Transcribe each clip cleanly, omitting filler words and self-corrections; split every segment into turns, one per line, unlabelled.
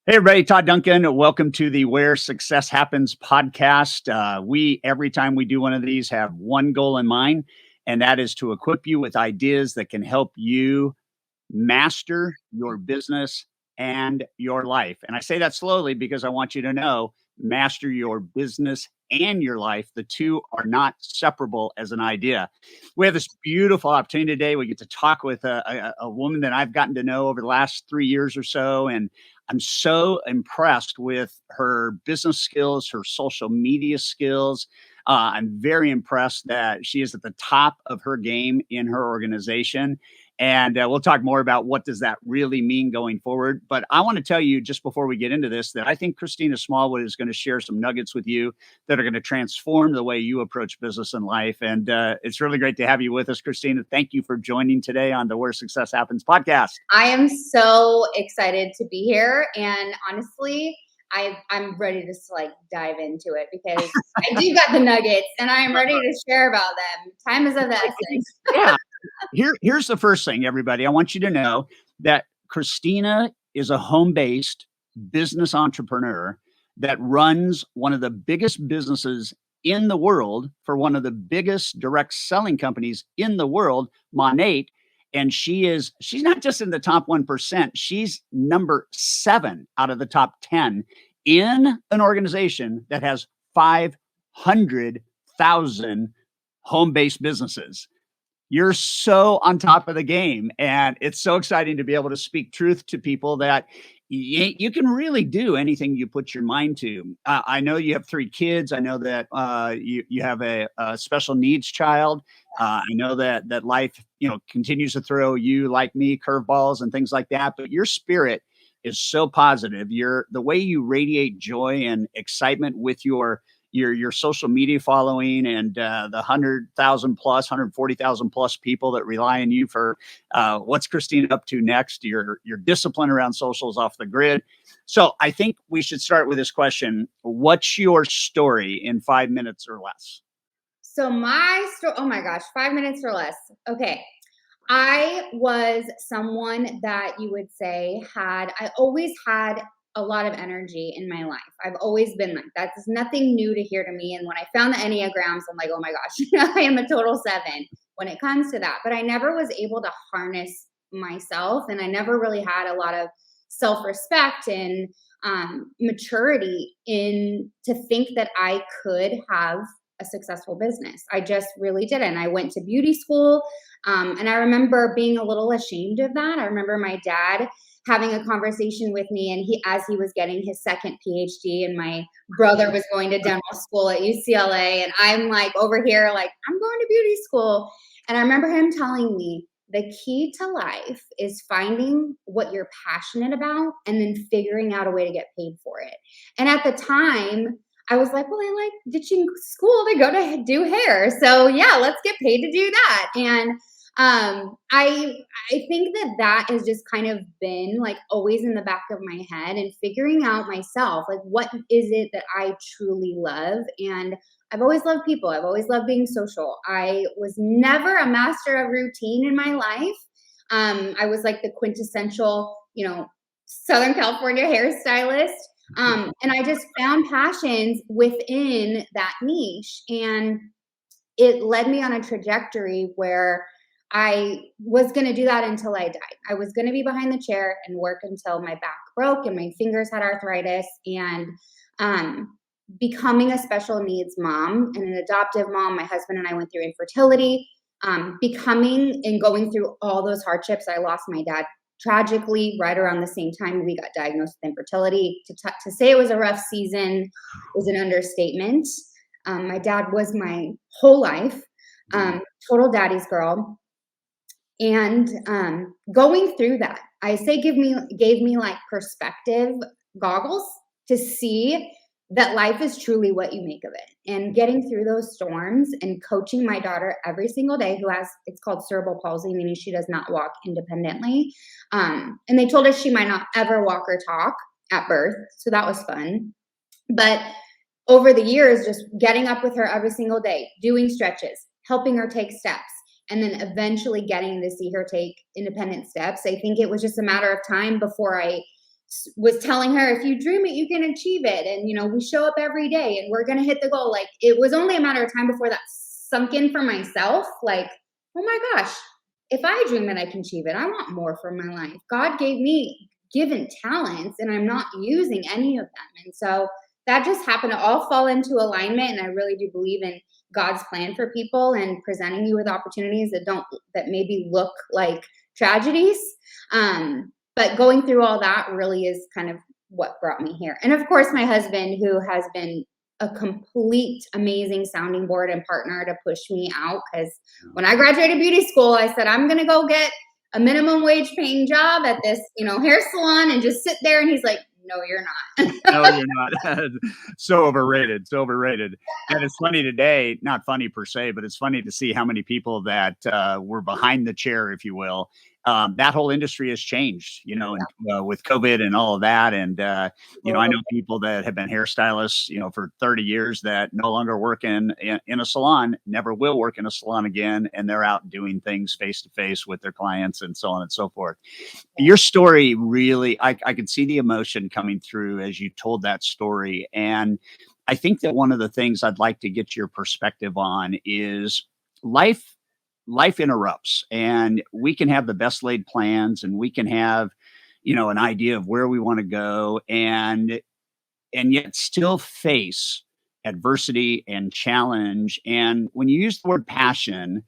Hey, everybody, Todd Duncan. Welcome to the Where Success Happens podcast. Every time we do one of these, have one goal in mind, and that is to equip you with ideas that can help you master your business and your life. And I say that slowly because I want you to know master your business and your life. The two are not separable as an idea. We have this beautiful opportunity today. We get to talk with a woman that I've gotten to know over the last 3 years or so. And I'm so impressed with her business skills, her social media skills. I'm very impressed that she is at the top of her game in her organization. And we'll talk more about what does that really mean going forward. But I want to tell you just before we get into this that I think Christina Smallwood is going to share some nuggets with you that are going to transform the way you approach business and life. And it's really great to have you with us, Christina. Thank you for joining today on the Where Success Happens podcast.
I am so excited to be here. And honestly, I'm ready to dive into it because I do got the nuggets and I'm ready to share about them. Time is of the essence.
Yeah. Here's the first thing, everybody. I want you to know that Christina is a home-based business entrepreneur that runs one of the biggest businesses in the world for one of the biggest direct selling companies in the world, Monat. And she's not just in the top 1%, she's number 7 out of the top 10 in an organization that has 500,000 home-based businesses. You're so on top of the game, and it's so exciting to be able to speak truth to people that you can really do anything you put your mind to. I know you have 3 kids. I know that you have a special needs child. I know that life continues to throw you, like me, curveballs and things like that. But your spirit is so positive. The way you radiate joy and excitement with your social media following and the 100,000 plus, 140,000 plus people that rely on you for what's Christina up to next, your discipline around socials off the grid. So I think we should start with this question. What's your story in 5 minutes or less?
So my story, oh my gosh, 5 minutes or less. Okay. I was someone that you would say I always had a lot of energy in my life. I've always been like that. There's nothing new to hear to me. And when I found the Enneagrams, I'm like, oh my gosh, I am a total 7 when it comes to that. But I never was able to harness myself. And I never really had a lot of self-respect and maturity to think that I could have a successful business. I just really didn't. I went to beauty school. And I remember being a little ashamed of that. I remember my dad having a conversation with me, and as he was getting his second PhD, and my brother was going to dental school at UCLA, and I'm like over here, like, I'm going to beauty school. And I remember him telling me the key to life is finding what you're passionate about and then figuring out a way to get paid for it. And at the time, I was like, well, I like ditching school to go to do hair. So yeah, let's get paid to do that. And I think that has just kind of been like always in the back of my head, and figuring out myself, like, what is it that I truly love? And I've always loved people. I've always loved being social. I was never a master of routine in my life. I was like the quintessential, Southern California hairstylist. And I just found passions within that niche, and it led me on a trajectory where I was going to do that until I died. I was going to be behind the chair and work until my back broke and my fingers had arthritis. And becoming a special needs mom and an adoptive mom, my husband and I went through infertility, becoming and going through all those hardships. I lost my dad tragically right around the same time we got diagnosed with infertility. To say it was a rough season is an understatement. My dad was my whole life, total daddy's girl. And going through that, I say gave me like perspective goggles to see that life is truly what you make of it. And getting through those storms and coaching my daughter every single day, it's called cerebral palsy, meaning she does not walk independently. And they told her she might not ever walk or talk at birth. So that was fun. But over the years, just getting up with her every single day, doing stretches, helping her take steps, and then eventually getting to see her take independent steps. I think it was just a matter of time before I was telling her, if you dream it, you can achieve it. And, we show up every day and we're going to hit the goal. Like, it was only a matter of time before that sunk in for myself. Like, oh my gosh, if I dream it, I can achieve it. I want more for my life. God gave me given talents and I'm not using any of them. And so that just happened to all fall into alignment. And I really do believe in God's plan for people and presenting you with opportunities that maybe look like tragedies. But going through all that really is kind of what brought me here. And of course, my husband, who has been a complete amazing sounding board and partner to push me out. Because when I graduated beauty school, I said, I'm going to go get a minimum wage paying job at this, hair salon and just sit there. And he's like, no, you're not.
No, you're not. So overrated. So overrated. And it's funny today, not funny per se, but it's funny to see how many people that were behind the chair, if you will. That whole industry has changed, and, with COVID and all of that. And, I know people that have been hairstylists, for 30 years that no longer work in a salon, never will work in a salon again. And they're out doing things face to face with their clients and so on and so forth. Your story really, I could see the emotion coming through as you told that story. And I think that one of the things I'd like to get your perspective on is life interrupts, and we can have the best laid plans and we can have, an idea of where we want to go and yet still face adversity and challenge. And when you use the word passion,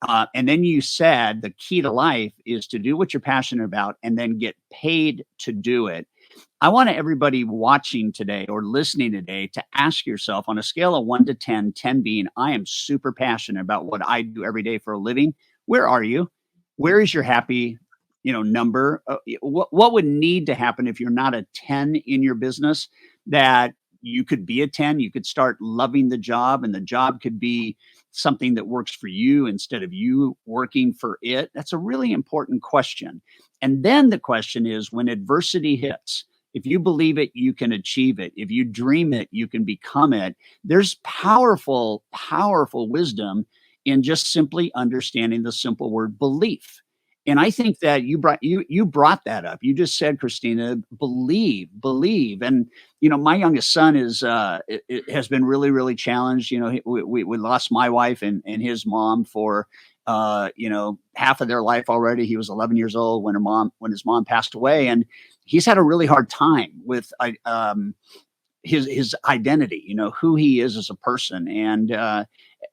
and then you said the key to life is to do what you're passionate about and then get paid to do it. I want everybody watching today or listening today to ask yourself, on a scale of 1 to 10, 10 being, I am super passionate about what I do every day for a living. Where are you? Where is your happy, number? What would need to happen if you're not a 10 in your business that you could be a 10? You could start loving the job, and the job could be something that works for you instead of you working for it. That's a really important question. And then the question is, when adversity hits, if you believe it, you can achieve it. If you dream it, you can become it. There's powerful, powerful wisdom in just simply understanding the simple word belief. And I think that you brought that up. You just said, Christina, believe. And my youngest son has been really, really challenged. We lost my wife and his mom for half of their life already. He was 11 years old when his mom passed away, and he's had a really hard time with his identity, who he is as a person, and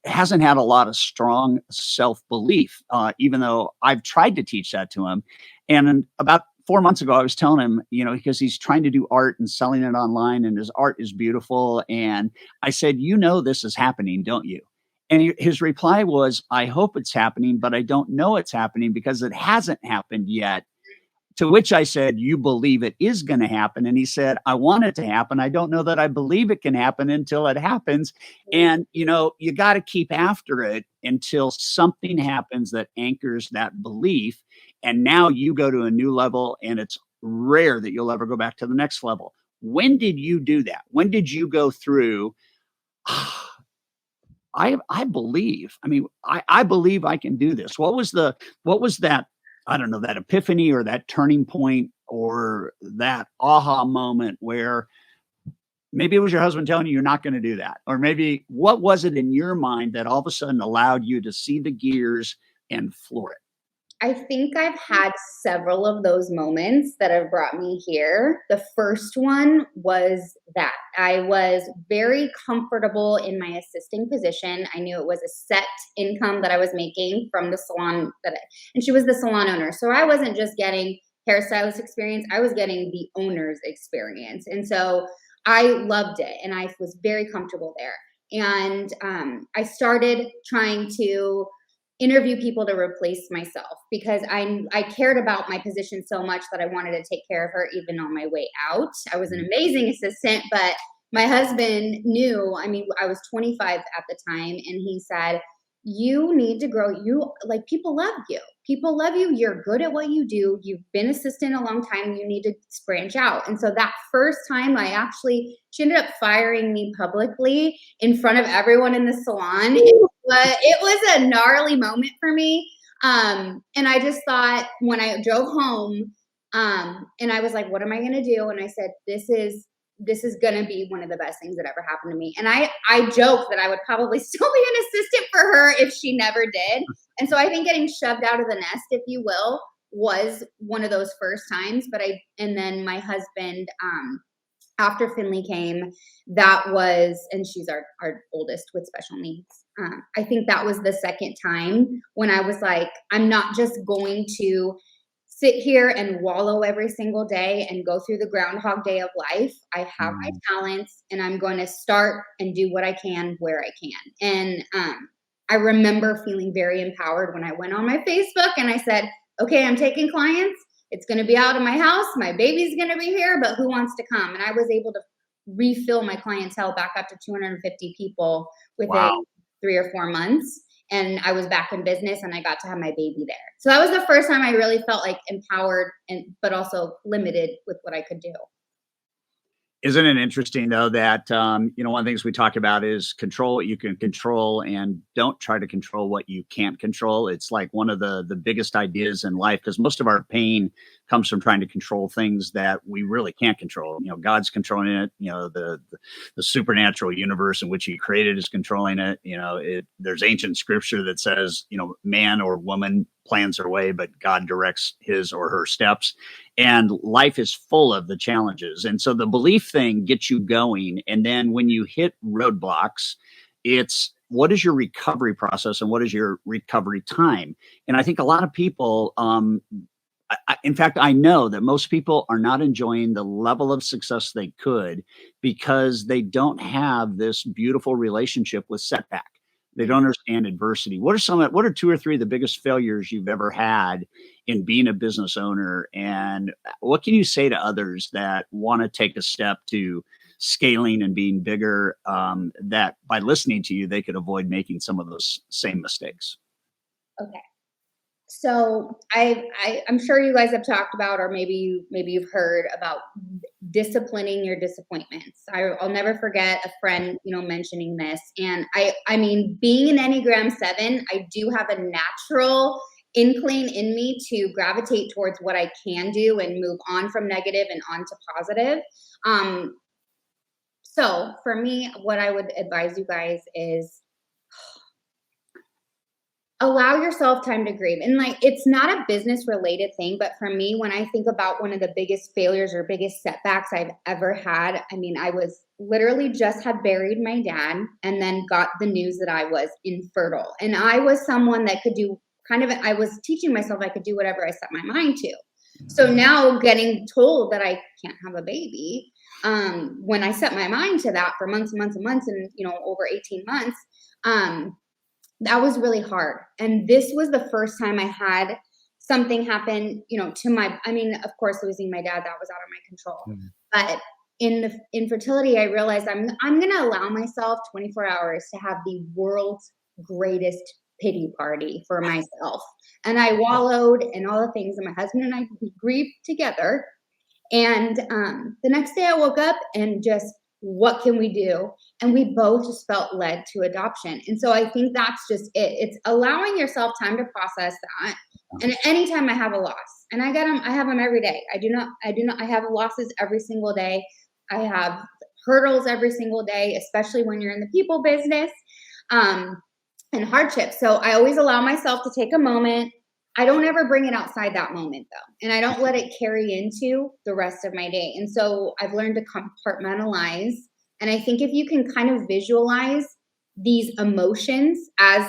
hasn't had a lot of strong self-belief, even though I've tried to teach that to him. And about 4 months ago, I was telling him, because he's trying to do art and selling it online, and his art is beautiful. And I said, this is happening, don't you? And his reply was, I hope it's happening, but I don't know it's happening because it hasn't happened yet. To which I said, you believe it is going to happen? And he said, I want it to happen. I don't know that I believe it can happen until it happens. And, you got to keep after it until something happens that anchors that belief. And now you go to a new level, and it's rare that you'll ever go back to the next level. When did you do that? When did you go through, I believe, I believe I can do this. What was that? I don't know, that epiphany or that turning point or that aha moment where maybe it was your husband telling you you're not going to do that? Or maybe what was it in your mind that all of a sudden allowed you to see the gears and floor it?
I think I've had several of those moments that have brought me here. The first one was that I was very comfortable in my assisting position. I knew it was a set income that I was making from the salon and she was the salon owner. So I wasn't just getting hairstylist experience, I was getting the owner's experience. And so I loved it and I was very comfortable there. And I started trying to interview people to replace myself because I cared about my position so much that I wanted to take care of her even on my way out. I was an amazing assistant, but my husband knew, I was 25 at the time, and he said, you need to grow. People love you. People love you. You're good at what you do. You've been assistant a long time. You need to branch out. And so that first time she ended up firing me publicly in front of everyone in the salon. It was a gnarly moment for me. And I just thought when I drove home, And I was like, what am I going to do? And I said, this is going to be one of the best things that ever happened to me. And I joke that I would probably still be an assistant for her if she never did. And so I think getting shoved out of the nest, if you will, was one of those first times. And then my husband, after Finley came, and she's our oldest with special needs. I think that was the second time when I was like, I'm not just going to sit here and wallow every single day and go through the Groundhog Day of life. I have my talents, and I'm going to start and do what I can where I can. And I remember feeling very empowered when I went on my Facebook and I said, okay, I'm taking clients. It's going to be out of my house. My baby's going to be here, but who wants to come? And I was able to refill my clientele back up to 250 people within 3 or 4 months. And I was back in business, and I got to have my baby there. So that was the first time I really felt like empowered, but also limited with what I could do.
Isn't it interesting, though, that, one of the things we talk about is control what you can control and don't try to control what you can't control. It's like one of the biggest ideas in life, because most of our pain comes from trying to control things that we really can't control. God's controlling it. The supernatural universe in which he created is controlling it. There's ancient scripture that says, man or woman plans their way, but God directs his or her steps. And life is full of the challenges. And so the belief thing gets you going. And then when you hit roadblocks, it's what is your recovery process and what is your recovery time? And I think a lot of people, in fact, I know that most people are not enjoying the level of success they could because they don't have this beautiful relationship with setback. They don't understand adversity. What are 2 or 3 of the biggest failures you've ever had in being a business owner? And what can you say to others that want to take a step to scaling and being bigger, that by listening to you, they could avoid making some of those same mistakes?
Okay. So I'm sure you guys have talked about, or maybe you've heard about disciplining your disappointments. I'll never forget a friend, mentioning this. And I mean, being an Enneagram 7, I do have a natural inkling in me to gravitate towards what I can do and move on from negative and on to positive. So for me, what I would advise you guys is allow yourself time to grieve. And it's not a business related thing, but for me, when I think about one of the biggest failures or biggest setbacks I've ever had, I mean, I was literally just had buried my dad and then got the news that I was infertile. And I was someone that could do I was teaching myself I could do whatever I set my mind to. So now getting told that I can't have a baby, when I set my mind to that for months and months and months and, over 18 months, that was really hard. And this was the first time I had something happen, of course, losing my dad, that was out of my control. Mm-hmm. But in the infertility, I realized I'm going to allow myself 24 hours to have the world's greatest pity party for myself. And I wallowed in all the things, and my husband and I grieved together. And the next day I woke up and just, what can we do? And we both just felt led to adoption. And so I think that's just it. It's allowing yourself time to process that. And anytime I have a loss, and I have them every day. I have losses every single day. I have hurdles every single day, especially when you're in the people business, and hardships. So I always allow myself to take a moment. I don't ever bring it outside that moment though. And I don't let it carry into the rest of my day. And so I've learned to compartmentalize. And I think if you can kind of visualize these emotions as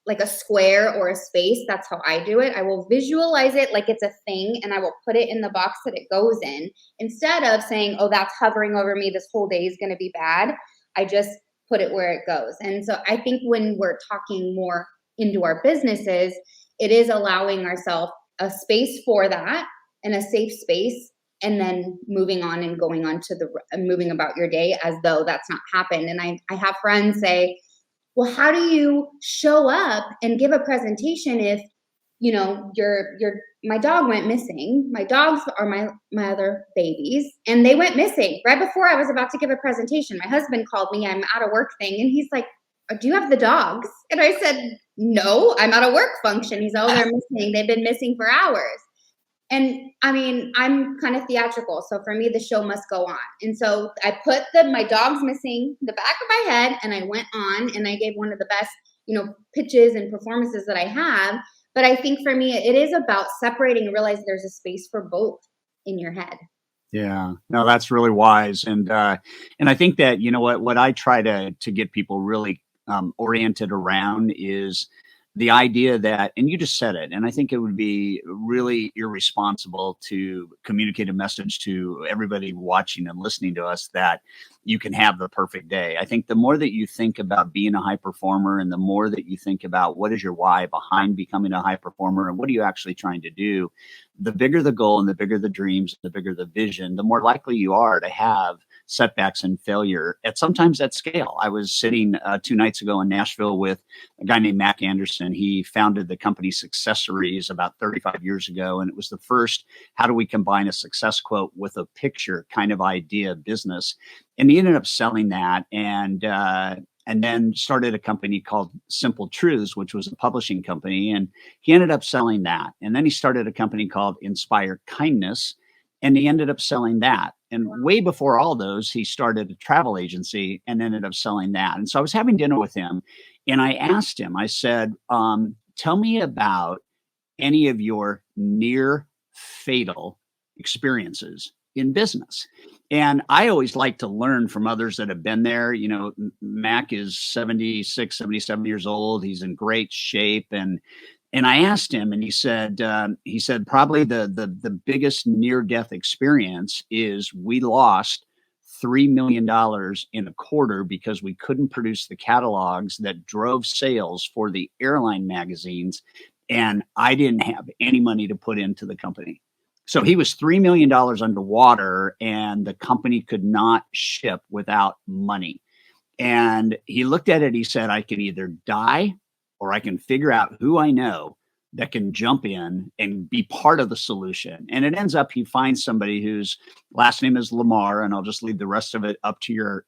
like a square or a space, that's how I do it. I will visualize it like it's a thing, and I will put it in the box that it goes in, instead of saying, oh, that's hovering over me, this whole day is going to be bad. I just put it where it goes. And so I think when we're talking more into our businesses, it is allowing ourselves a space for that and a safe space, and then moving on and going on to moving about your day as though that's not happened. And I have friends say, well, how do you show up and give a presentation if, my dog went missing. My dogs are my other babies, and they went missing right before I was about to give a presentation. My husband called me, I'm at a work thing, and he's like, do you have the dogs? And I said, no, I'm at a work function. He's, oh, they're missing. They've been missing for hours. And I mean, I'm kind of theatrical. So for me, the show must go on. And so I put my dog's missing the back of my head, and I went on and I gave one of the best, pitches and performances that I have. But I think for me, it is about separating and realize there's a space for both in your head.
Yeah, no, that's really wise, and I think that what I try to get people really oriented around is the idea that, and you just said it, and I think it would be really irresponsible to communicate a message to everybody watching and listening to us that you can have the perfect day. I think the more that you think about being a high performer, and the more that you think about what is your why behind becoming a high performer, and what are you actually trying to do, the bigger the goal and the bigger the dreams, the bigger the vision, the more likely you are to have setbacks and failure at sometimes at scale. I was sitting 2 nights ago in Nashville with a guy named Mac Anderson. He founded the company Successories about 35 years ago, and it was the first how do we combine a success quote with a picture kind of idea business. And he ended up selling that, and then started a company called Simple Truths, which was a publishing company. And he ended up selling that. And then he started a company called Inspire Kindness, and he ended up selling that. And way before all those, he started a travel agency and ended up selling that. And so I was having dinner with him, and I asked him, I said, tell me about any of your near fatal experiences in business. And I always like to learn from others that have been there. Mac is 76, 77 years old. He's in great shape. And I asked him, and he said probably the biggest near death experience is we lost $3 million in a quarter because we couldn't produce the catalogs that drove sales for the airline magazines, and I didn't have any money to put into the company. So he was $3 million underwater, and the company could not ship without money. And he looked at it. He said, I can either die, or I can figure out who I know that can jump in and be part of the solution. And it ends up, he finds somebody whose last name is Lamar, and I'll just leave the rest of it up to your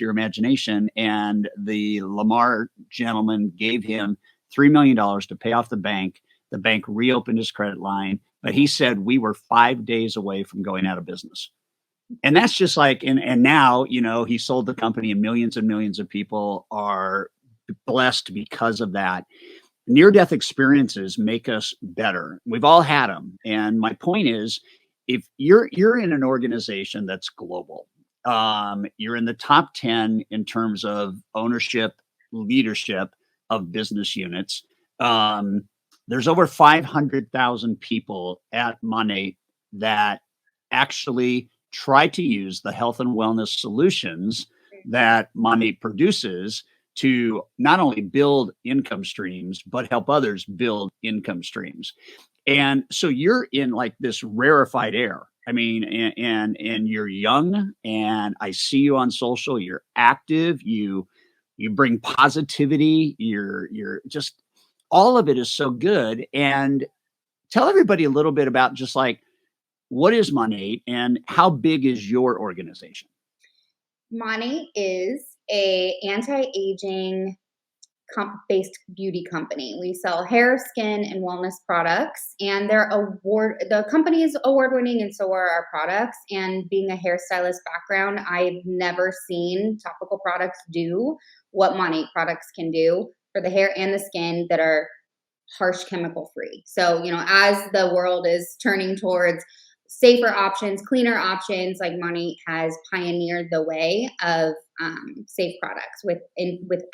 imagination. And the Lamar gentleman gave him $3 million to pay off the bank. The bank reopened his credit line, but he said we were 5 days away from going out of business. And that's just like, and now, he sold the company, and millions of people are blessed because of that. Near-death experiences make us better. We've all had them. And my point is, if you're in an organization that's global, you're in the top 10 in terms of ownership, leadership of business units. There's over 500,000 people at Monet that actually try to use the health and wellness solutions that Monet produces to not only build income streams, but help others build income streams. And so you're in like this rarefied air. I mean, and you're young, and I see you on social, you're active, you bring positivity, you're just, all of it is so good. And tell everybody a little bit about just like, what is Monat and how big is your organization?
Monat is a anti-aging based beauty company. We sell hair, skin, and wellness products, and the company is award winning, and so are our products. And being a hairstylist background, I've never seen topical products do what Monat products can do for the hair and the skin that are harsh chemical free. So, as the world is turning towards safer options, cleaner options, like Monat has pioneered the way of safe products with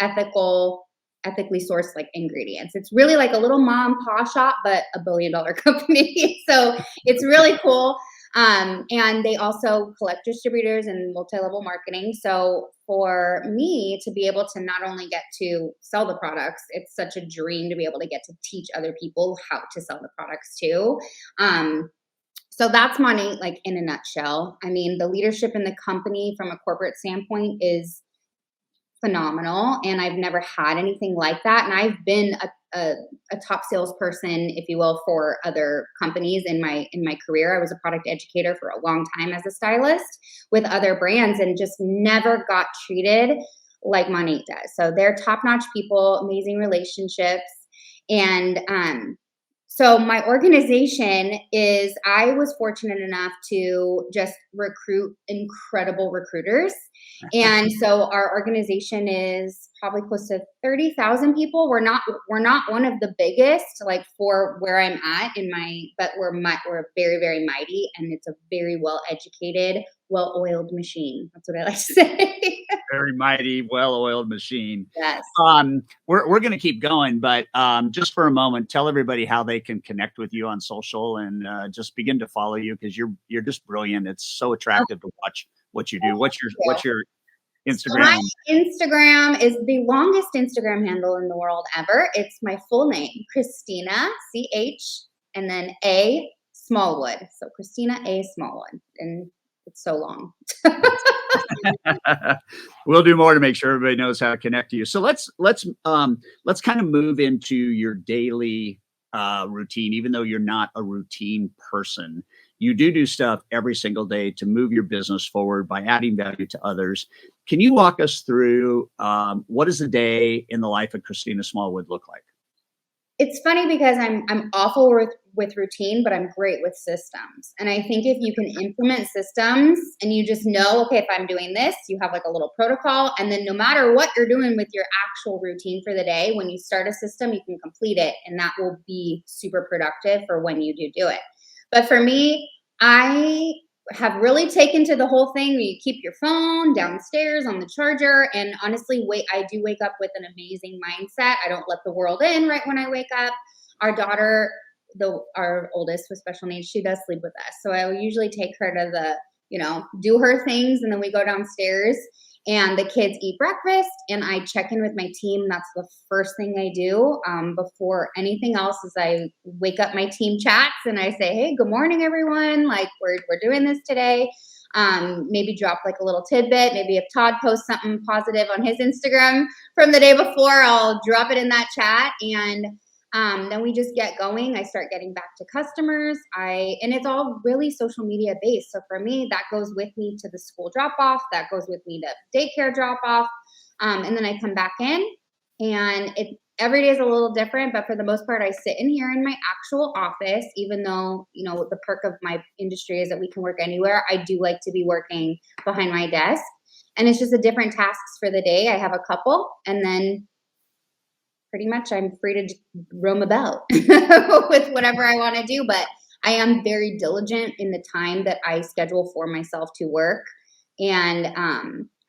ethically sourced like ingredients. It's really like a little mom paw shop, but $1 billion company. So it's really cool. And they also collect distributors and multi-level marketing. So for me to be able to not only get to sell the products, it's such a dream to be able to get to teach other people how to sell the products too. So that's Monat, like in a nutshell. I mean, the leadership in the company from a corporate standpoint is phenomenal, and I've never had anything like that. And I've been a top salesperson, if you will, for other companies in my career. I was a product educator for a long time as a stylist with other brands, and just never got treated like Monat does. So they're top-notch people, amazing relationships, and So my organization is, I was fortunate enough to just recruit incredible recruiters. And so our organization is probably close to 30,000 people. We're not one of the biggest, like for where I'm at in my, but we're very, very mighty, and it's a very well educated, well-oiled machine. That's what I like to say.
Very mighty, well-oiled machine.
Yes.
We're going to keep going, but just for a moment, tell everybody how they can connect with you on social and just begin to follow you, because you're just brilliant. It's so attractive to watch what you do. What's your
So my
Instagram?
Instagram is the longest Instagram handle in the world ever. It's my full name, Christina, CH, and then A Smallwood. So Christina A Smallwood, and it's so long.
We'll do more to make sure everybody knows how to connect to you. So let's kind of move into your daily routine. Even though you're not a routine person, you do stuff every single day to move your business forward by adding value to others. Can you walk us through what does a day in the life of Christina Smallwood look like?
It's funny because I'm awful with routine, but I'm great with systems. And I think if you can implement systems and you just know, okay, if I'm doing this, you have like a little protocol. And then no matter what you're doing with your actual routine for the day, when you start a system, you can complete it. And that will be super productive for when you do it. But for me, I have really taken to the whole thing where you keep your phone downstairs on the charger. And honestly, I do wake up with an amazing mindset. I don't let the world in right when I wake up. Our daughter, our oldest with special needs, she does sleep with us. So I will usually take her to do her things, and then we go downstairs and the kids eat breakfast, and I check in with my team. That's the first thing I do before anything else. Is I wake up my team chats and I say, hey, good morning, everyone. Like we're doing this today. Maybe drop like a little tidbit. Maybe if Todd posts something positive on his Instagram from the day before, I'll drop it in that chat. And then we just get going. I start getting back to customers. And it's all really social media based. So for me, that goes with me to the school drop off. That goes with me to daycare drop off. And then I come back in, and every day is a little different. But for the most part, I sit in here in my actual office, even though, the perk of my industry is that we can work anywhere. I do like to be working behind my desk, and it's just a different tasks for the day. I have a couple, and then pretty much I'm free to roam about with whatever I want to do. But I am very diligent in the time that I schedule for myself to work. And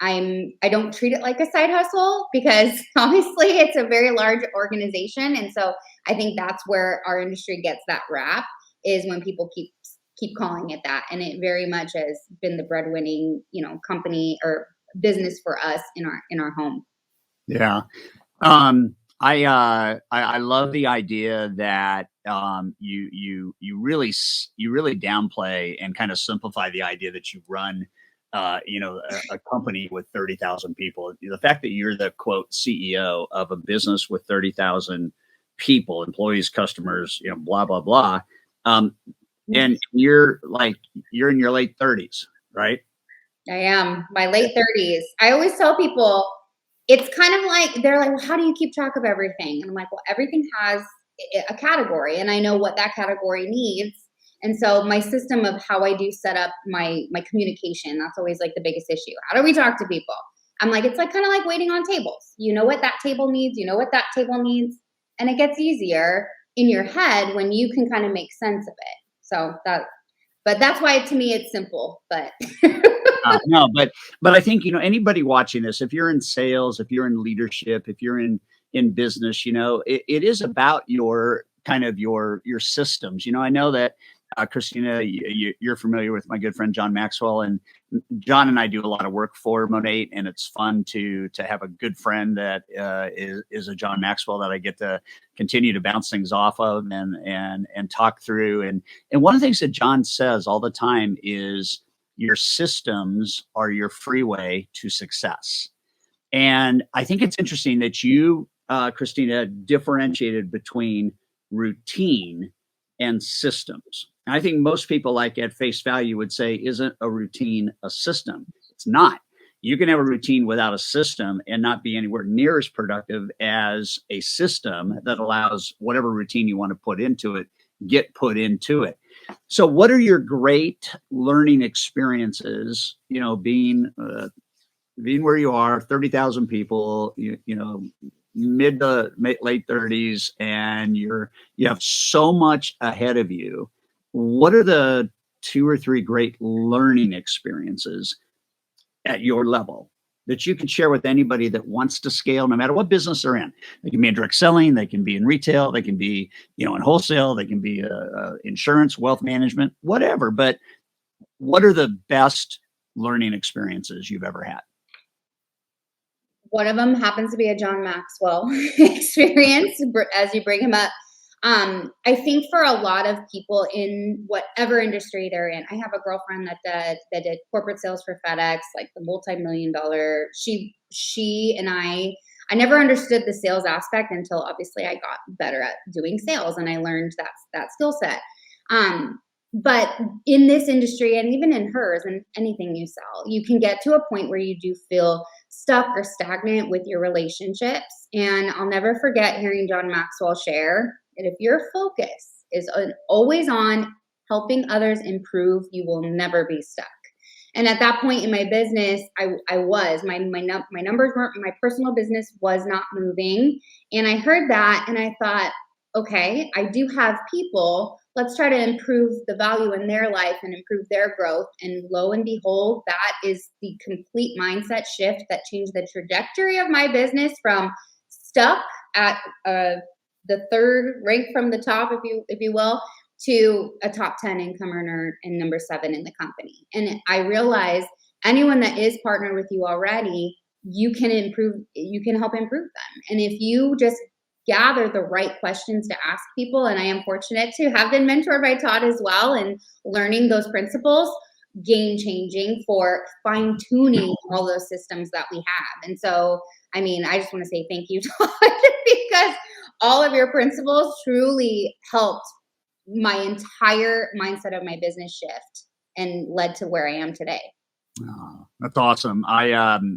I don't treat it like a side hustle, because obviously it's a very large organization. And so I think that's where our industry gets that rap, is when people keep calling it that. And it very much has been the breadwinning, company or business for us in our home.
Yeah. I love the idea that you really downplay and kind of simplify the idea that you run a company with 30,000 people. The fact that you're the quote CEO of a business with 30,000 people, employees, customers, blah blah blah, and you're in your late 30s, right?
I am my late 30s. I always tell people, it's kind of like, they're like, well, how do you keep track of everything? And I'm like, well, everything has a category, and I know what that category needs. And so my system of how I do set up my communication, that's always like the biggest issue. How do we talk to people? I'm like, it's like kind of like waiting on tables. You know what that table needs, you know what that table needs. And it gets easier in your head when you can kind of make sense of it. But that's why to me it's simple, but
no, but I think, anybody watching this, if you're in sales, if you're in leadership, if you're in business, it is about your kind of your systems. I know that Christina, you're familiar with my good friend John Maxwell, and John and I do a lot of work for Monet, and it's fun to have a good friend that is a John Maxwell that I get to continue to bounce things off of and talk through. And one of the things that John says all the time is, your systems are your freeway to success. And I think it's interesting that you, Christina, differentiated between routine and systems. And I think most people, like at face value, would say, isn't a routine a system? It's not. You can have a routine without a system and not be anywhere near as productive as a system that allows whatever routine you want to put into it, get put into it. So what are your great learning experiences, being where you are, 30,000 people, mid to late 30s, and you have so much ahead of you. What are the 2 or 3 great learning experiences at your level that you can share with anybody that wants to scale, no matter what business they're in? They can be in direct selling, they can be in retail, they can be, in wholesale, they can be insurance, wealth management, whatever. But what are the best learning experiences you've ever had?
One of them happens to be a John Maxwell experience, as you bring him up. I think for a lot of people in whatever industry they're in, I have a girlfriend that did corporate sales for FedEx, like the multi-million-dollar. She and I never understood the sales aspect until obviously I got better at doing sales and I learned that skill set. But in this industry, and even in hers and anything you sell, you can get to a point where you do feel stuck or stagnant with your relationships. And I'll never forget hearing John Maxwell share that if your focus is always on helping others improve, you will never be stuck. And at that point in my business, I was, my numbers weren't, my personal business was not moving. And I heard that and I thought, okay, I do have people, let's try to improve the value in their life and improve their growth. And lo and behold, that is the complete mindset shift that changed the trajectory of my business from stuck at the third rank from the top, if you will, to a top 10 income earner and number 7 in the company. And I realized anyone that is partnered with you already, you can help improve them. And if you just gather the right questions to ask people, and I am fortunate to have been mentored by Todd as well, and learning those principles, game changing for fine tuning all those systems that we have. And so, I just want to say thank you, Todd, because all of your principles truly helped my entire mindset of my business shift and led to where I am today.
Oh, that's awesome.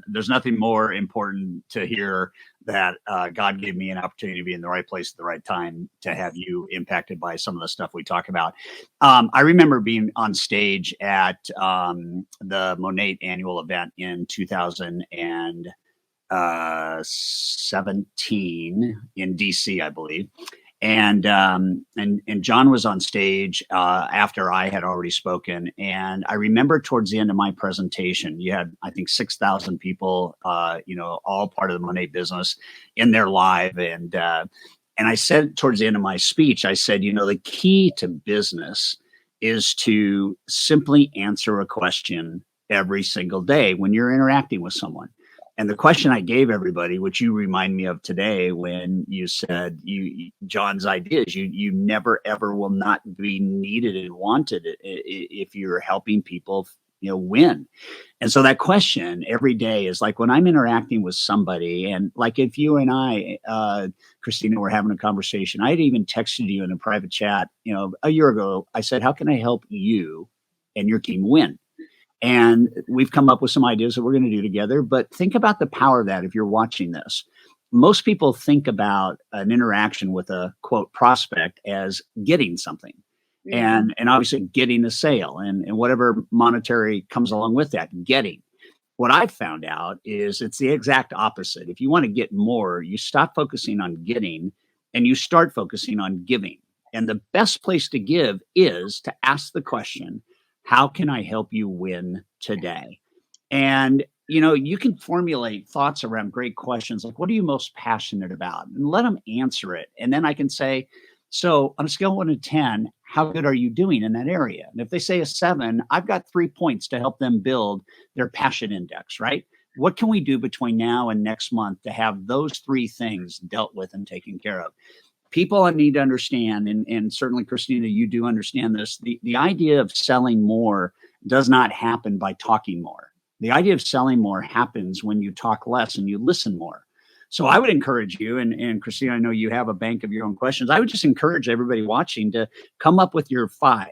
There's nothing more important to hear that God gave me an opportunity to be in the right place at the right time to have you impacted by some of the stuff we talk about. I remember being on stage at the Monet annual event in 2017 in DC, I believe. And John was on stage after I had already spoken. And I remember towards the end of my presentation, you had, I think, 6,000 people, all part of the Monet business in there live. And I said towards the end of my speech, I said, the key to business is to simply answer a question every single day when you're interacting with someone. And the question I gave everybody, which you remind me of today when you said John's ideas, you never, ever will not be needed and wanted if you're helping people, win. And so that question every day is like when I'm interacting with somebody, and like if you and I, Christina, were having a conversation, I had even texted you in a private chat, a year ago. I said, how can I help you and your team win? And we've come up with some ideas that we're going to do together. But think about the power of that if you're watching this. Most people think about an interaction with a, quote, prospect as getting something. Mm-hmm. And obviously getting a sale and whatever monetary comes along with that, getting. What I've found out is it's the exact opposite. If you want to get more, you stop focusing on getting and you start focusing on giving. And the best place to give is to ask the question, how can I help you win today? And, you can formulate thoughts around great questions like, what are you most passionate about? And let them answer it. And then I can say, so on a scale of 1 to 10, how good are you doing in that area? And if they say a 7, I've got 3 points to help them build their passion index, right? What can we do between now and next month to have those 3 things dealt with and taken care of? People need to understand, and certainly, Christina, you do understand this, the idea of selling more does not happen by talking more. The idea of selling more happens when you talk less and you listen more. So I would encourage you, and Christina, I know you have a bank of your own questions. I would just encourage everybody watching to come up with your 5,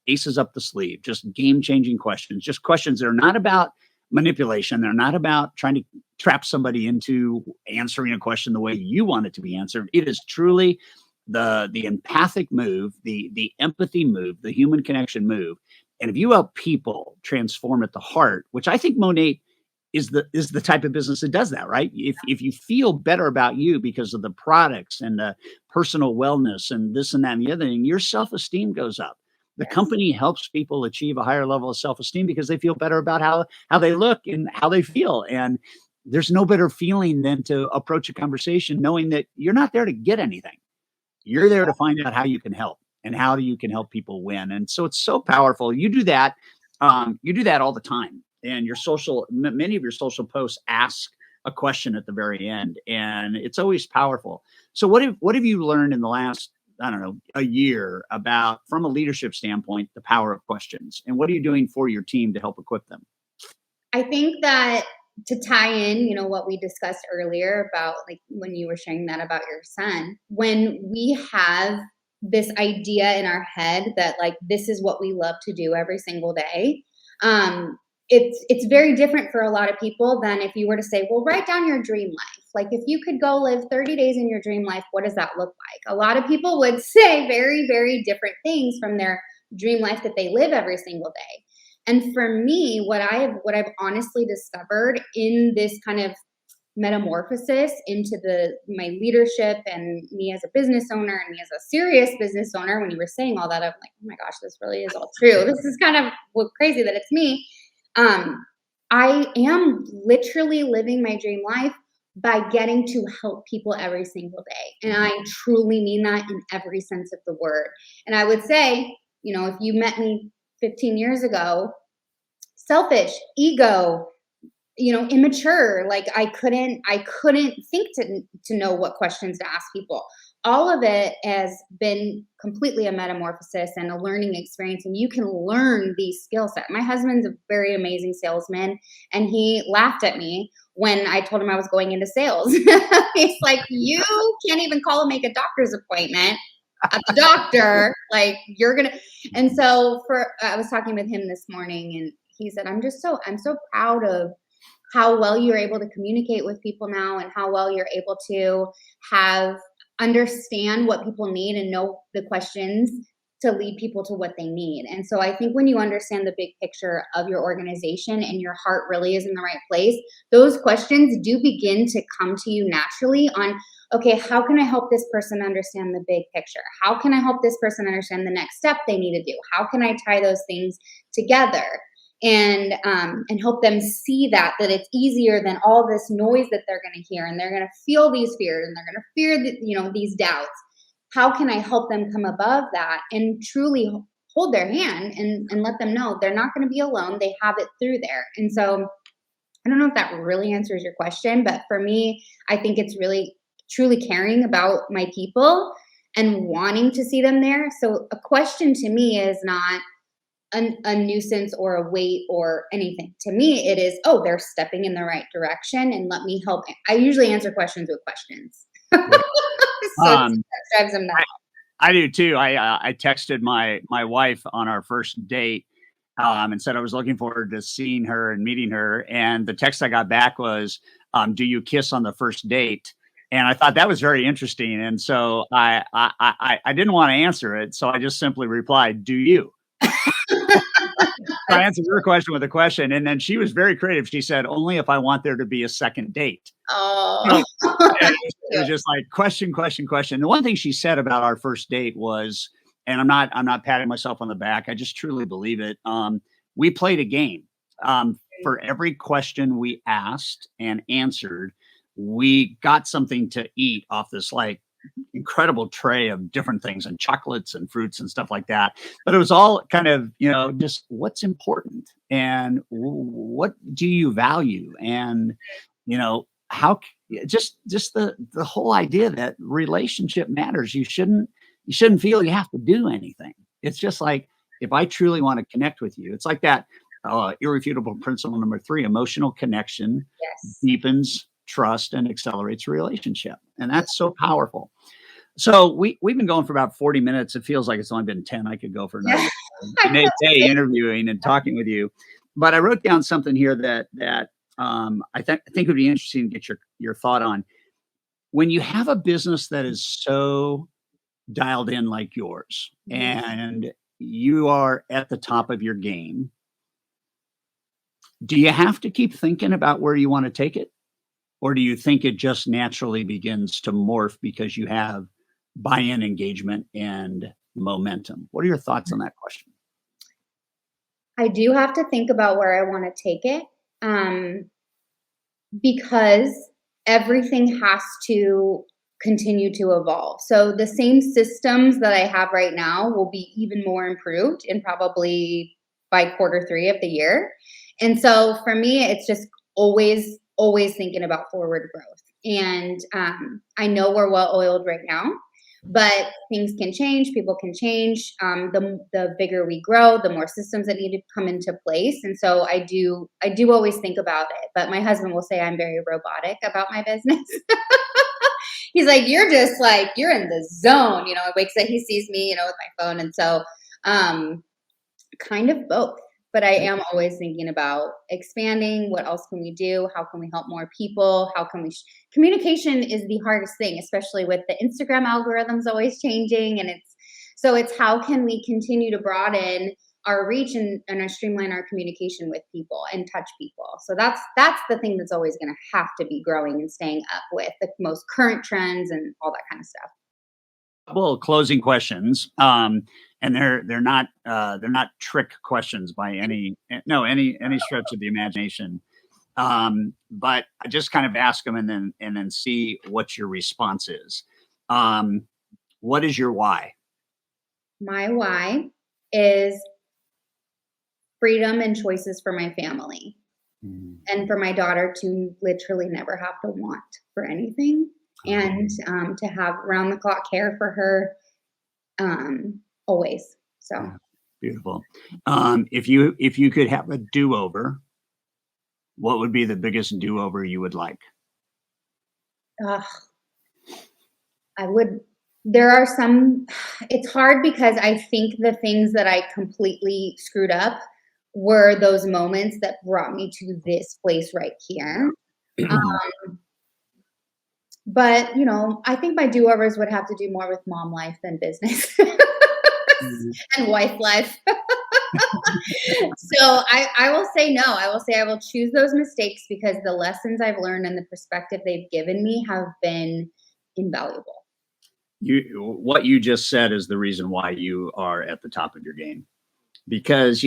aces up the sleeve, just game-changing questions, just questions that are not about manipulation. They're not about trying to trap somebody into answering a question the way you want it to be answered. It is truly the empathic move, the empathy move, the human connection move. And if you help people transform at the heart, which I think Monet is the type of business that does that, right? If you feel better about you because of the products and the personal wellness and this and that and the other thing, your self-esteem goes up. The company helps people achieve a higher level of self-esteem because they feel better about how they look and how they feel. And there's no better feeling than to approach a conversation knowing that you're not there to get anything. You're there to find out how you can help and how you can help people win. And so it's so powerful. You do that. You do that all the time. And many of your social posts ask a question at the very end, and it's always powerful. So what have you learned in the last, I don't know, a year about, from a leadership standpoint, the power of questions? And what are you doing for your team to help equip them?
I think that to tie in, what we discussed earlier about like when you were sharing that about your son, when we have this idea in our head that like, this is what we love to do every single day, it's very different for a lot of people than if you were to say, well, write down your dream life. Like if you could go live 30 days in your dream life, what does that look like? A lot of people would say very, very different things from their dream life that they live every single day. And for me, what I've honestly discovered in this kind of metamorphosis into my leadership and me as a business owner and me as a serious business owner, when you were saying all that, I'm like, oh my gosh, this really is all true. This is kind of crazy that it's me. I am literally living my dream life by getting to help people every single day. And I truly mean that in every sense of the word. And I would say, if you met me 15 years ago, selfish, ego, immature, like I couldn't think to know what questions to ask people. All of it has been completely a metamorphosis and a learning experience, and you can learn these skill sets. My husband's a very amazing salesman, and he laughed at me when I told him I was going into sales. He's like, you can't even call and make a doctor's appointment at the doctor. Like you're gonna. And so I was talking with him this morning, and he said, I'm so proud of how well you're able to communicate with people now, and how well you're able to understand what people need and know the questions to lead people to what they need. And so I think when you understand the big picture of your organization and your heart really is in the right place, those questions do begin to come to you naturally on, okay, how can I help this person understand the big picture? How can I help this person understand the next step they need to do? How can I tie those things together? And help them see that it's easier than all this noise that they're going to hear, and they're going to feel these fears, and they're going to fear these doubts. How can I help them come above that and truly hold their hand and let them know they're not going to be alone? They have it through there. And so I don't know if that really answers your question, but for me, I think it's really truly caring about my people and wanting to see them there. So a question to me is not a nuisance or a weight or anything. To me, it is, oh, they're stepping in the right direction, and let me help. I usually answer questions with questions. So it drives them nuts.
I do too. I texted my wife on our first date and said I was looking forward to seeing her and meeting her. And the text I got back was, do you kiss on the first date? And I thought that was very interesting. And so I didn't want to answer it. So I just simply replied, do you? I answered her question with a question, and then she was very creative. She said, only if I want there to be a second date.
Oh,
it was just like question. The one thing she said about our first date was, and I'm not patting myself on the back, I just truly believe it. We played a game. For every question we asked and answered, we got something to eat off this like incredible tray of different things and chocolates and fruits and stuff like that. But it was all kind of, just what's important and what do you value? And, how just the whole idea that relationship matters. You shouldn't feel you have to do anything. It's just like, if I truly want to connect with you, it's like that irrefutable principle number 3, emotional connection deepens trust and accelerates relationship. And that's so powerful. So we've been going for about 40 minutes. It feels like it's only been 10. I could go for another day interviewing and talking with you. but I wrote down something here that I think would be interesting to get your thought on. When you have a business that is so dialed in like yours,
Mhm.
and you are at the top of your game, do you have to keep thinking about where you want to take it? Or do you think it just naturally begins to morph because you have buy-in engagement and momentum? What are your thoughts on that question?
I do have to think about where I want to take it, um, because everything has to continue to evolve. So the same systems that I have right now will be even more improved in probably by quarter 3 of the year. And so for me, it's just always thinking about forward growth. And I know we're well oiled right now, but things can change, people can change. The bigger we grow, the more systems that need to come into place. And so I do always think about it. But my husband will say I'm very robotic about my business. He's like, you're just like, you're in the zone. It wakes up, he sees me, with my phone. And so um kind of both. But I am always thinking about expanding. What else can we do? How can we help more people? How can we? Communication is the hardest thing, especially with the Instagram algorithms always changing. And it's how can we continue to broaden our reach and streamline our communication with people and touch people. So that's the thing that's always going to have to be growing and staying up with the most current trends and all that kind of stuff.
Couple of closing questions, and they're not trick questions by any stretch of the imagination. But I just kind of ask them and then see what your response is. Um, what is your why?
My why is freedom and choices for my family
Mhm.
and for my daughter to literally never have to want for anything and to have round the clock care for her always. So,
Yeah, beautiful. If you could have a do over, what would be the biggest do over you would like?
uh, I would, there are some, it's hard because I think the things that I completely screwed up were those moments that brought me to this place right here. Um, But, I think my do-overs would have to do more with mom life than business
Mhm.
and wife life. So I will say no. I will say I will choose those mistakes because the lessons I've learned and the perspective they've given me have been invaluable.
What you just said is the reason why you are at the top of your game, because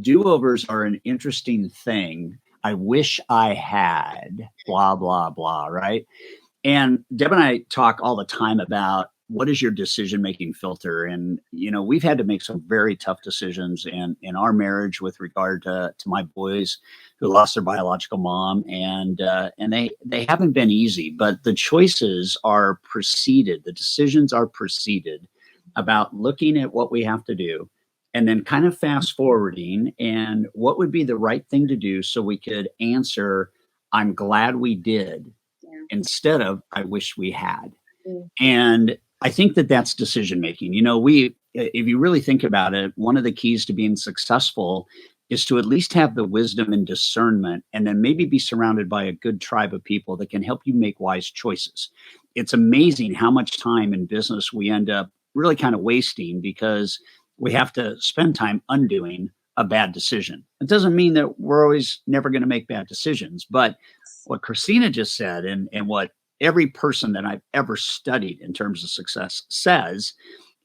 do-overs are an interesting thing. I wish I had blah blah blah, right? And Deb and I talk all the time about what is your decision making filter, and we've had to make some very tough decisions in our marriage with regard to my boys who lost their biological mom, and they haven't been easy, but the choices are preceded, the decisions are preceded about looking at what we have to do and then kind of fast forwarding and what would be the right thing to do so we could answer, I'm glad we did,
Yeah.
instead of I wish we had.
Mm.
And I think that that's decision making. If you really think about it, one of the keys to being successful is to at least have the wisdom and discernment, and then maybe be surrounded by a good tribe of people that can help you make wise choices. It's amazing how much time in business we end up really kind of wasting because we have to spend time undoing a bad decision. It doesn't mean that we're always never going to make bad decisions, but what Christina just said, and what every person that I've ever studied in terms of success says,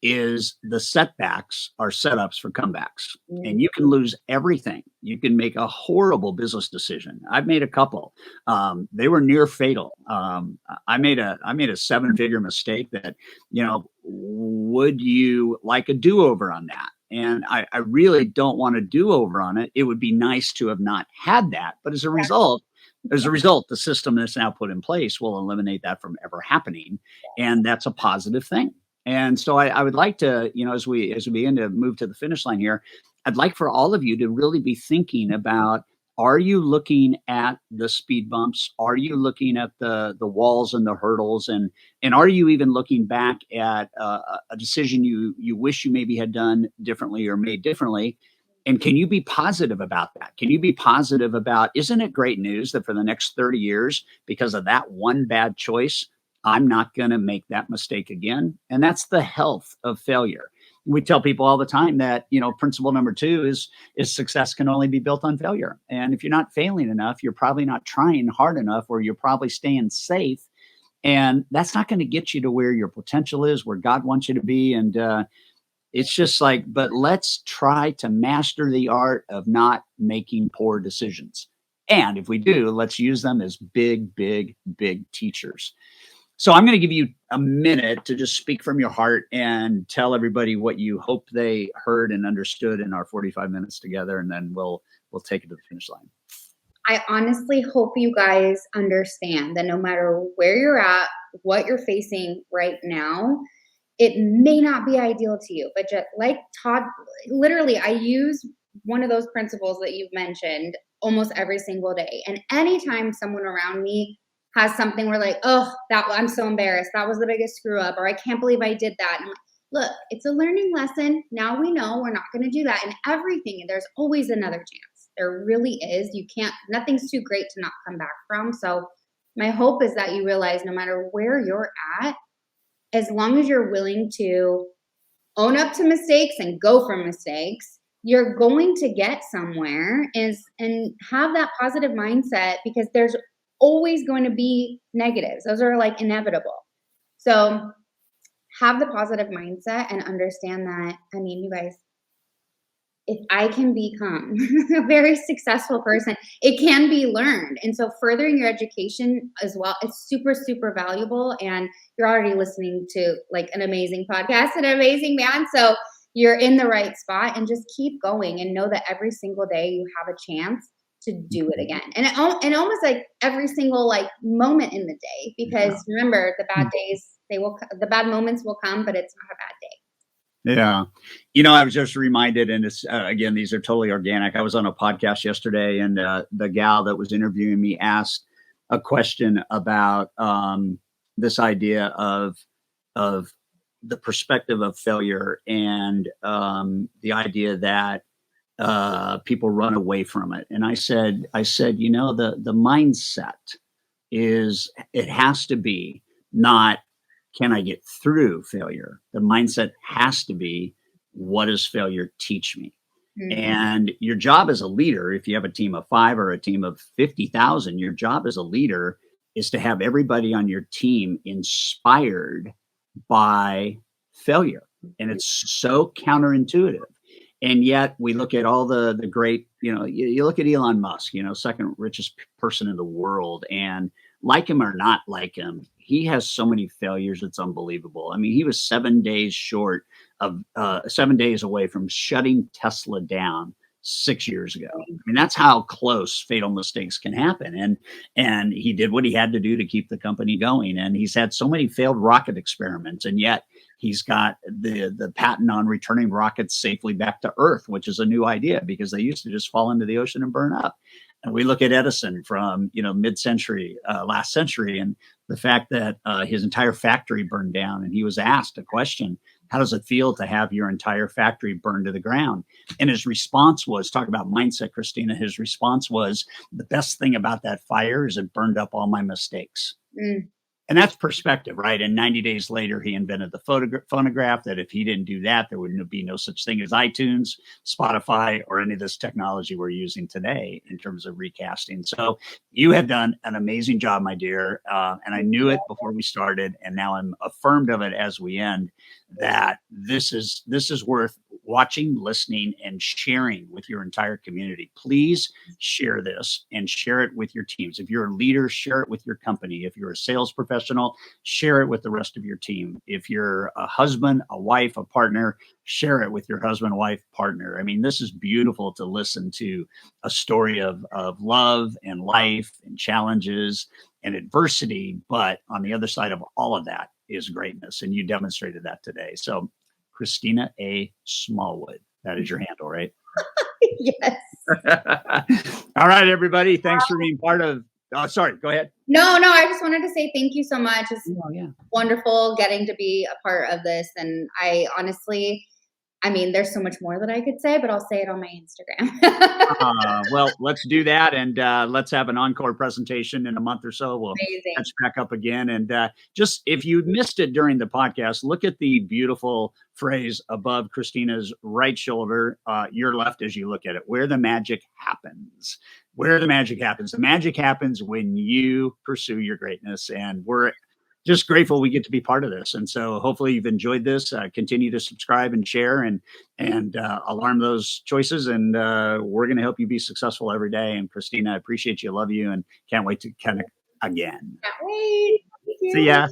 is the setbacks are setups for comebacks.
Mm.
And you can lose everything. You can make a horrible business decision. I've made a couple. They were near fatal. I made a 7-figure mistake that, would you like a do-over on that? And I really don't want a do-over on it. It would be nice to have not had that. But as a result, the system that's now put in place will eliminate that from ever happening. And that's a positive thing. And so I would like to, as we begin to move to the finish line here, I'd like for all of you to really be thinking about, are you looking at the speed bumps? Are you looking at the walls and the hurdles? And are you even looking back at a decision you wish you maybe had done differently or made differently? And can you be positive about that? Can you be positive about, isn't it great news that for the next 30 years, because of that one bad choice, I'm not going to make that mistake again? And that's the health of failure. We tell people all the time that, principle number 2 is success can only be built on failure. And if you're not failing enough, you're probably not trying hard enough, or you're probably staying safe. And that's not going to get you to where your potential is, where God wants you to be. And it's just like, but let's try to master the art of not making poor decisions. And if we do, let's use them as big, big, big teachers. So I'm going to give you a minute to just speak from your heart and tell everybody what you hope they heard and understood in our 45 minutes together. And then we'll take it to the finish line.
I honestly hope you guys understand that no matter where you're at, what you're facing right now, it may not be ideal to you, but just like Todd, literally, I use one of those principles that you've mentioned almost every single day. And anytime someone around me has something where like, oh, I'm so embarrassed. That was the biggest screw up, or I can't believe I did that. And I'm like, look, it's a learning lesson. Now we know we're not going to do that. And everything, there's always another chance. There really is. Nothing's too great to not come back from. So my hope is that you realize no matter where you're at, as long as you're willing to own up to mistakes and go from mistakes, you're going to get somewhere and have that positive mindset, because there's always going to be negatives. Those are like inevitable. So have the positive mindset and understand that, you guys, if I can become a very successful person, it can be learned. And so furthering your education as well, it's super, super valuable. And you're already listening to like an amazing podcast, an amazing man. So you're in the right spot, and just keep going and know that every single day you have a chance to do it again. And almost like every single like moment in the day, because remember, the bad moments will come, but it's not a bad day.
Yeah. I was just reminded, and it's, again, these are totally organic. I was on a podcast yesterday, and the gal that was interviewing me asked a question about this idea of the perspective of failure, and the idea that people run away from it. And I said, the mindset is, it has to be not, can I get through failure? The mindset has to be, what does failure teach me? Mm-hmm. And your job as a leader, if you have a team of 5 or a team of 50,000, your job as a leader is to have everybody on your team inspired by failure. And it's so counterintuitive. And yet we look at all the great, you look at Elon Musk, second richest person in the world, and like him or not like him, he has so many failures. It's unbelievable. He was 7 days short of 7 days away from shutting Tesla down 6 years ago. That's how close fatal mistakes can happen. And he did what he had to do to keep the company going. And he's had so many failed rocket experiments, and yet he's got the patent on returning rockets safely back to Earth, which is a new idea, because they used to just fall into the ocean and burn up. And we look at Edison from, mid-century, last century, and the fact that his entire factory burned down. And he was asked a question, how does it feel to have your entire factory burned to the ground? And his response was, talk about mindset, Christina. His response was, the best thing about that fire is it burned up all my mistakes. Mm. And that's perspective, right? And 90 days later, he invented the phonograph, that if he didn't do that, there would be no such thing as iTunes, Spotify, or any of this technology we're using today in terms of recasting. So you have done an amazing job, my dear. And I knew it before we started, and now I'm affirmed of it as we end, that this is worth watching, listening, and sharing with your entire community. Please share this and share it with your teams. If you're a leader, share it with your company. If you're a sales professional, share it with the rest of your team. If you're a husband, a wife, a partner, share it with your husband, wife, partner. This is beautiful to listen to a story of love and life and challenges and adversity. But on the other side of all of that is greatness. And you demonstrated that today. So Christina A. Smallwood, that is your handle, right?
Yes.
All right, everybody. Thanks for being part of. Oh, sorry. Go ahead.
No. I just wanted to say thank you so much. It's wonderful getting to be a part of this. And I honestly, I mean, there's so much more that I could say, but I'll say it on my Instagram.
Well, let's do that, and let's have an encore presentation in a month or so. We'll
Amazing.
catch back up again, and just if you missed it during the podcast, look at the beautiful phrase above Christina's right shoulder, your left as you look at it, where the magic happens. Where the magic happens. The magic happens when you pursue your greatness, and we're just grateful we get to be part of this. And so hopefully you've enjoyed this. Continue to subscribe and share and alarm those choices. And we're going to help you be successful every day. And Christina, I appreciate you, love you, and can't wait to connect again.
Can't wait. Thank you.
See ya.